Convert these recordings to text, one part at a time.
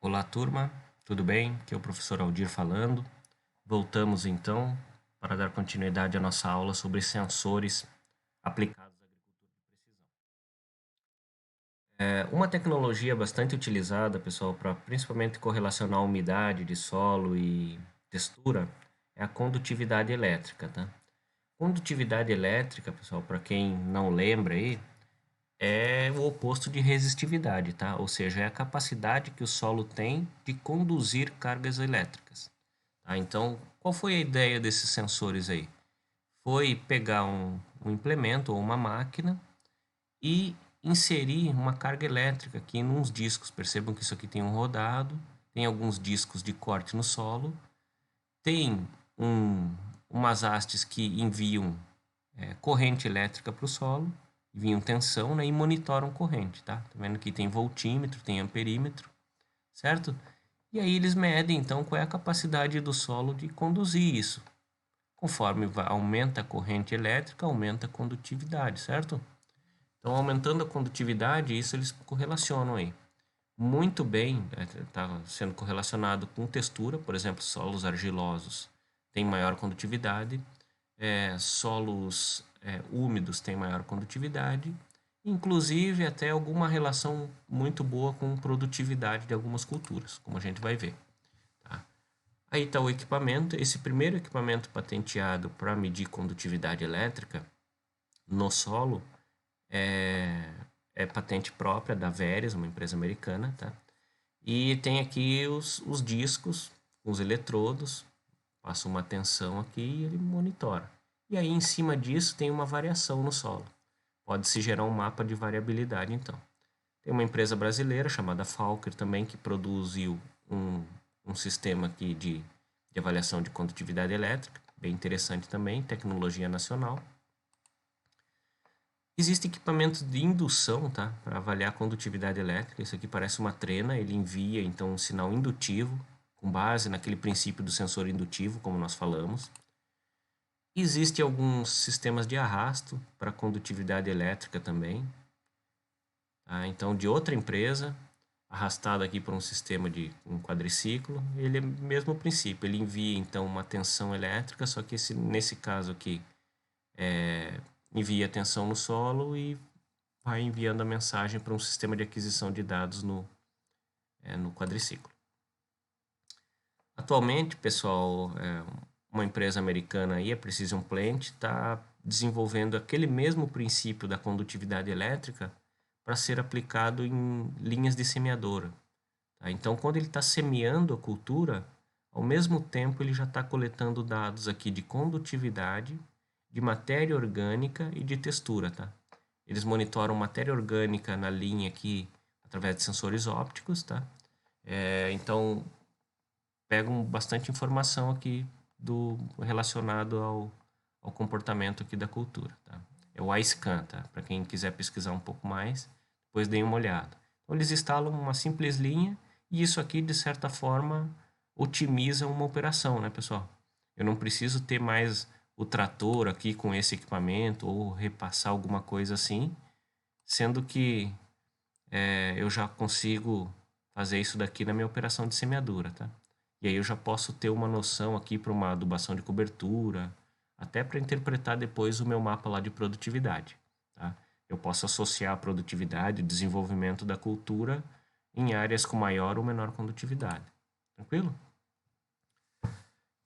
Olá, turma, tudo bem? Aqui é o professor Aldir falando. Voltamos então para dar continuidade à nossa aula sobre sensores aplicados à agricultura de precisão. Uma tecnologia bastante utilizada, pessoal, para principalmente correlacionar a umidade de solo e textura é a condutividade elétrica, tá? Condutividade elétrica, pessoal, para quem não lembra aí, é o oposto de resistividade, tá? Ou seja, é a capacidade que o solo tem de conduzir cargas elétricas. Tá? Então, qual foi a ideia desses sensores aí? Foi pegar um implemento ou uma máquina e inserir uma carga elétrica aqui nos discos. Percebam que isso aqui tem um rodado, tem alguns discos de corte no solo, tem umas hastes que enviam corrente elétrica para o solo, enviam tensão, né, e monitoram corrente, tá? Tá vendo que tem voltímetro, tem amperímetro, certo? E aí eles medem então qual é a capacidade do solo de conduzir isso. Conforme aumenta a corrente elétrica, aumenta a condutividade, certo? Então, aumentando a condutividade, isso eles correlacionam aí. Muito bem, está sendo correlacionado com textura, por exemplo, solos argilosos têm maior condutividade, solos úmidos têm maior condutividade, inclusive até alguma relação muito boa com produtividade de algumas culturas, como a gente vai ver. Tá? Aí está o equipamento. Esse primeiro equipamento patenteado para medir condutividade elétrica no solo é patente própria da Veris, uma empresa americana, tá? E tem aqui os discos, os eletrodos, passa uma tensão aqui e ele monitora. E aí em cima disso tem uma variação no solo. Pode-se gerar um mapa de variabilidade então. Tem uma empresa brasileira chamada Falker também que produziu um sistema aqui de avaliação de condutividade elétrica, bem interessante também, tecnologia nacional. Existem equipamentos de indução, tá? Para avaliar a condutividade elétrica. Isso aqui parece uma trena, ele envia então um sinal indutivo, com base naquele princípio do sensor indutivo, como nós falamos. Existem alguns sistemas de arrasto para condutividade elétrica também. Tá? Então, de outra empresa, arrastado aqui por um sistema de um quadriciclo, ele é o mesmo princípio, ele envia então uma tensão elétrica, só que nesse caso aqui envia tensão no solo e vai enviando a mensagem para um sistema de aquisição de dados no quadriciclo. Atualmente, pessoal, uma empresa americana aí, a Precision Plant, está desenvolvendo aquele mesmo princípio da condutividade elétrica para ser aplicado em linhas de semeadora. Tá? Então, quando ele está semeando a cultura, ao mesmo tempo ele já está coletando dados aqui de condutividade, de matéria orgânica e de textura, tá? Eles monitoram matéria orgânica na linha aqui através de sensores ópticos, tá? Então, pegam bastante informação aqui relacionado ao comportamento aqui da cultura, tá? É o iScan, tá? Para quem quiser pesquisar um pouco mais, depois deem uma olhada. Então, eles instalam uma simples linha e isso aqui, de certa forma, otimiza uma operação, né, pessoal? Eu não preciso ter mais o trator aqui com esse equipamento ou repassar alguma coisa assim, sendo que eu já consigo fazer isso daqui na minha operação de semeadura, tá? E aí eu já posso ter uma noção aqui para uma adubação de cobertura, até para interpretar depois o meu mapa lá de produtividade, tá? Eu posso associar a produtividade, o desenvolvimento da cultura em áreas com maior ou menor condutividade. Tranquilo?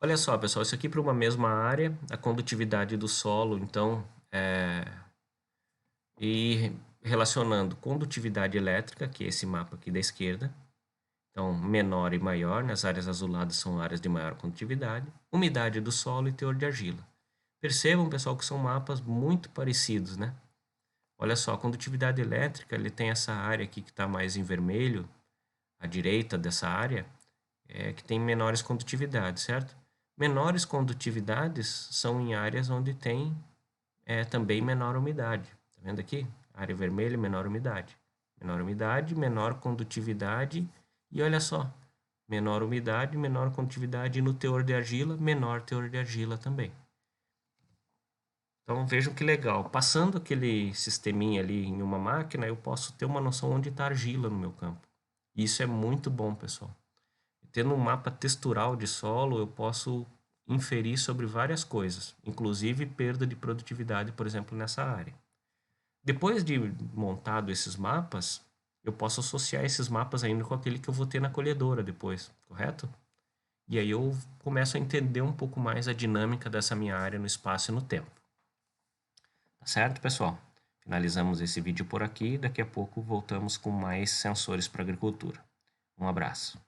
Olha só, pessoal, isso aqui para uma mesma área, a condutividade do solo, então, e relacionando condutividade elétrica, que é esse mapa aqui da esquerda, então menor e maior, nas áreas azuladas são áreas de maior condutividade, umidade do solo e teor de argila. Percebam, pessoal, que são mapas muito parecidos, né? Olha só, a condutividade elétrica, ele tem essa área aqui que está mais em vermelho, à direita dessa área, que tem menores condutividades, certo? Menores condutividades são em áreas onde tem também menor umidade. Tá vendo aqui? Área vermelha, menor umidade. Menor umidade, menor condutividade e olha só, menor umidade, menor condutividade e no teor de argila, menor teor de argila também. Então vejam que legal, passando aquele sisteminha ali em uma máquina, eu posso ter uma noção onde está a argila no meu campo. Isso é muito bom, pessoal. Tendo um mapa textural de solo, eu posso inferir sobre várias coisas, inclusive perda de produtividade, por exemplo, nessa área. Depois de montado esses mapas, eu posso associar esses mapas ainda com aquele que eu vou ter na colhedora depois, correto? E aí eu começo a entender um pouco mais a dinâmica dessa minha área no espaço e no tempo. Tá certo, pessoal? Finalizamos esse vídeo por aqui. Daqui a pouco voltamos com mais sensores para agricultura. Um abraço.